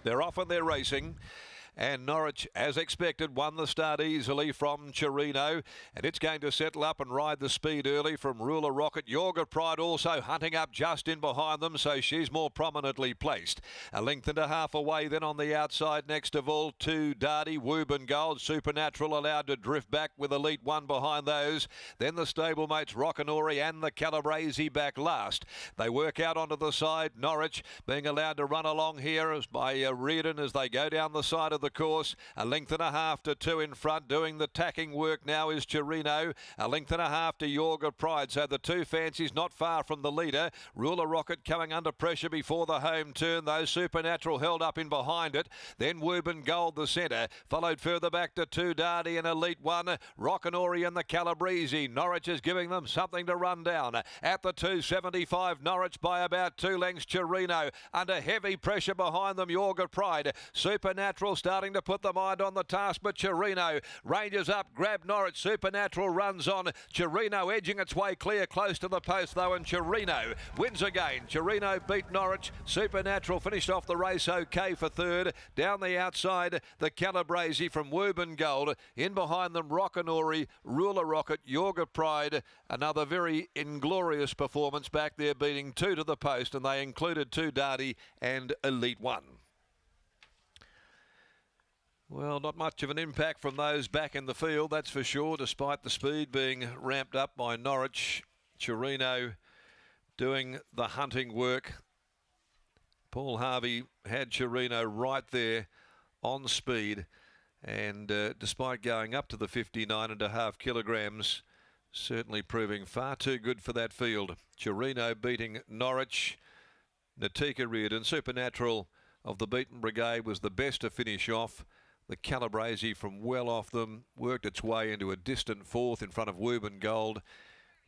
They're off and they're racing. And Norwich, as expected, won the start easily from Charino. And it's going to settle up and ride the speed early from Ruler Rocket. Yorga Pride also hunting up just in behind them, so she's more prominently placed. A length and a half away then on the outside next of all to Dardy, Woburn Gold. Supernatural allowed to drift back with Elite One behind those. Then the stablemates Rockinori and the Calabrese back last. They work out onto the side. Norwich being allowed to run along here as by Reardon as they go down the side of the course. A length and a half to two in front. Doing the tacking work now is Charino. A length and a half to Yorga Pride. So the two fancies not far from the leader. Ruler Rocket coming under pressure before the home turn, though. Supernatural held up in behind it. Then Woburn Gold the centre. Followed further back to two Dardy and Elite One. Rockinori and the Calabrese. Norwich is giving them something to run down. At the 275, Norwich by about 2 lengths. Charino under heavy pressure behind them. Yorga Pride. Supernatural starting to put the mind on the task, but Charino ranges up, grab Norwich. Supernatural runs on. Charino edging its way clear close to the post though, and Charino wins again. Charino beat Norwich. Supernatural finished off the race okay for third. Down the outside, the Calabrese from Woburn Gold. In behind them, Rockinori, Ruler Rocket, Yorga Pride. Another very inglorious performance back there, beating two to the post, and they included two Dardy and Elite One. Well, not much of an impact from those back in the field, that's for sure, despite the speed being ramped up by Norwich. Charino doing the hunting work. Paul Harvey had Charino right there on speed, and despite going up to the 59.5 kilograms, certainly proving far too good for that field. Charino beating Norwich. Natika Reardon, Supernatural of the Beaten Brigade, was the best to finish off. The Calabrese from well off them worked its way into a distant fourth in front of Woburn Gold.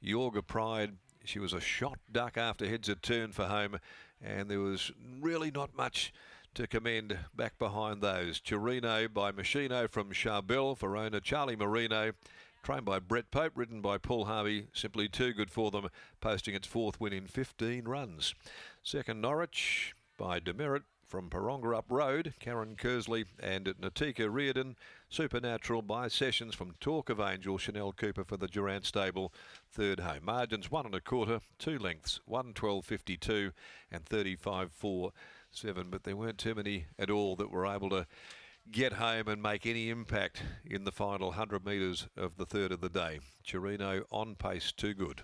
Yorga Pride, she was a shot duck after heads had turned for home, and there was really not much to commend back behind those. Charino by Machino from Charbel for owner Charlie Marino. Trained by Brett Pope, ridden by Paul Harvey, simply too good for them, posting its fourth win in 15 runs. Second, Norwich by Demerit from Paronga Up Road, Karen Kersley and Natika Reardon. Supernatural by Sessions from Talk of Angel, Chanel Cooper for the Durant stable. Third home. Margins 1 1/4, 2 lengths, 1:12.52 and 35.47. But there weren't too many at all that were able to get home and make any impact in the final 100 metres of the third of the day. Charino on pace, too good.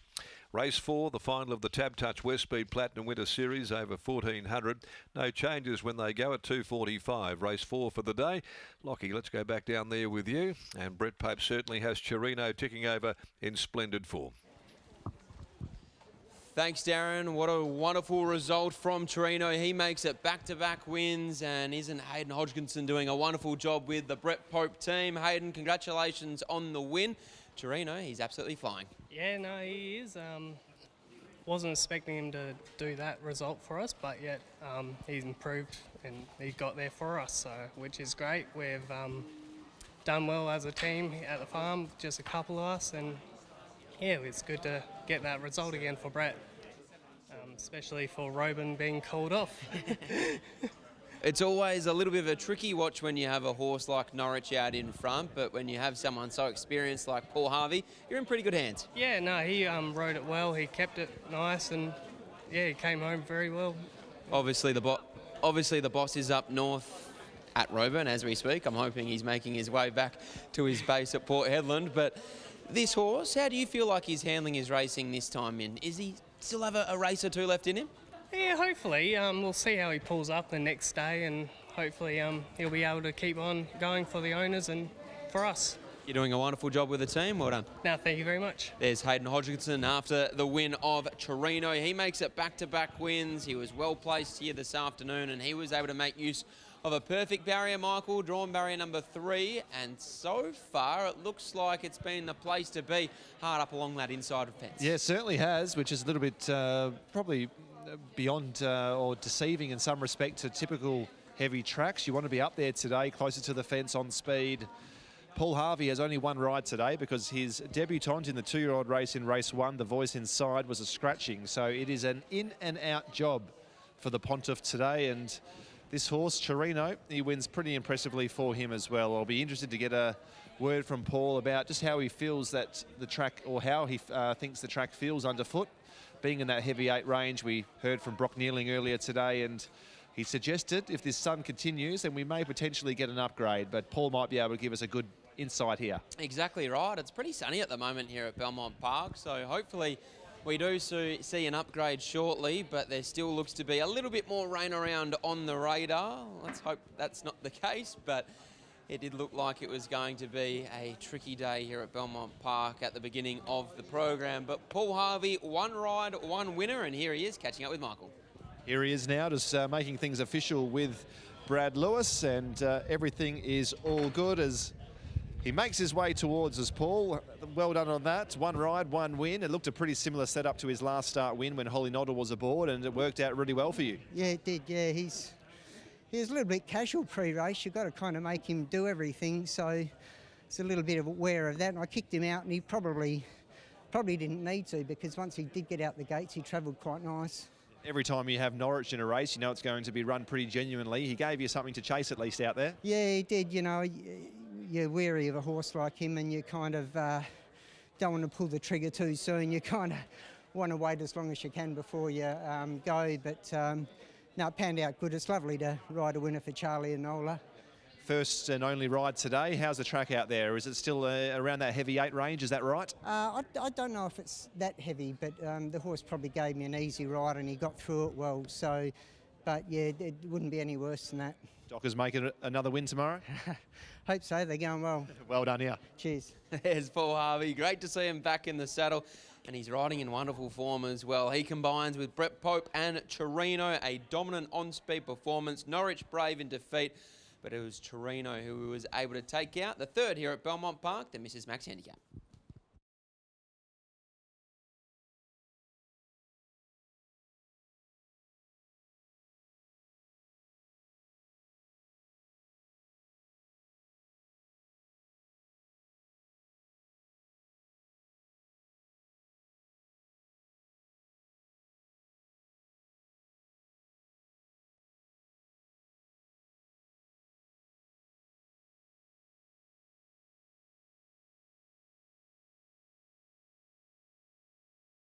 Race 4, the final of the Tab Touch West Speed Platinum Winter Series over 1400. No changes when they go at 2:45. Race 4 for the day. Lockie, let's go back down there with you. And Brett Pope certainly has Charino ticking over in splendid form. Thanks, Darren. What a wonderful result from Charino. He makes it back-to-back wins, and isn't Hayden Hodgkinson doing a wonderful job with the Brett Pope team? Hayden, congratulations on the win. Charino, he's absolutely flying. Yeah, no, he is. Wasn't expecting him to do that result for us, but yet he's improved and he got there for us, so which is great. We've done well as a team at the farm, just a couple of us, and yeah, it's good to get that result again for Brett, especially for Robin being called off. It's always a little bit of a tricky watch when you have a horse like Norwich out in front, but when you have someone so experienced like Paul Harvey, you're in pretty good hands. Yeah, no, he rode it well. He kept it nice, and yeah, he came home very well. Obviously, the boss is up north at Roburn as we speak. I'm hoping he's making his way back to his base at Port Hedland. But this horse, how do you feel like he's handling his racing this time in? Is he still have a race or two left in him? Yeah, hopefully. We'll see how he pulls up the next day, and hopefully he'll be able to keep on going for the owners and for us. You're doing a wonderful job with the team. Well done. No, thank you very much. There's Hayden Hodgkinson after the win of Charino. He makes it back-to-back wins. He was well placed here this afternoon, and he was able to make use of a perfect barrier, Michael, drawn barrier number 3, and so far it looks like it's been the place to be, hard up along that inside fence. Yeah, it certainly has, which is a little bit probably beyond or deceiving in some respect to typical heavy tracks. You want to be up there today, closer to the fence on speed. Paul Harvey has only one ride today because his debutant in the 2-year-old race in race 1, the Voice Inside, was a scratching. So it is an in and out job for the Pontiff today. And this horse, Charino, he wins pretty impressively for him as well. I'll be interested to get a word from Paul about just how he feels that the track, or how he thinks the track feels underfoot. Being in that heavy 8 range, we heard from Brock Nealing earlier today, and he suggested if this sun continues, then we may potentially get an upgrade, but Paul might be able to give us a good insight here. Exactly right. It's pretty sunny at the moment here at Belmont Park, so hopefully we do see an upgrade shortly, but there still looks to be a little bit more rain around on the radar. Let's hope that's not the case, but it did look like it was going to be a tricky day here at Belmont Park at the beginning of the program. But Paul Harvey, 1 ride, 1 winner, and here he is catching up with Michael. Here he is now, just making things official with Brad Lewis, and everything is all good as he makes his way towards us, Paul. Well done on that. 1 ride, 1 win. It looked a pretty similar setup to his last start win when Holly Noddle was aboard, and it worked out really well for you. Yeah, it did. Yeah, he was a little bit casual pre-race. You've got to kind of make him do everything, so it's a little bit of aware of that. And I kicked him out, and he probably didn't need to, because once he did get out the gates, he travelled quite nice. Every time you have Norwich in a race, you know it's going to be run pretty genuinely. He gave you something to chase at least out there. Yeah, he did. You know, you're wary of a horse like him, and you kind of don't want to pull the trigger too soon. You kind of want to wait as long as you can before you go, but no, it panned out good. It's lovely to ride a winner for Charlie and Nola. First and only ride today. How's the track out there? Is it still around that heavy 8 range? Is that right? I don't know if it's that heavy, but the horse probably gave me an easy ride and he got through it well. So, but yeah, it wouldn't be any worse than that. Dockers making another win tomorrow? Hope so. They're going well. Well done, yeah. Cheers. There's Paul Harvey. Great to see him back in the saddle. And he's riding in wonderful form as well. He combines with Brett Pope and Charino, a dominant on-speed performance. Norwich brave in defeat, but it was Charino who was able to take out the 3rd here at Belmont Park, the Mrs. Max Handicap.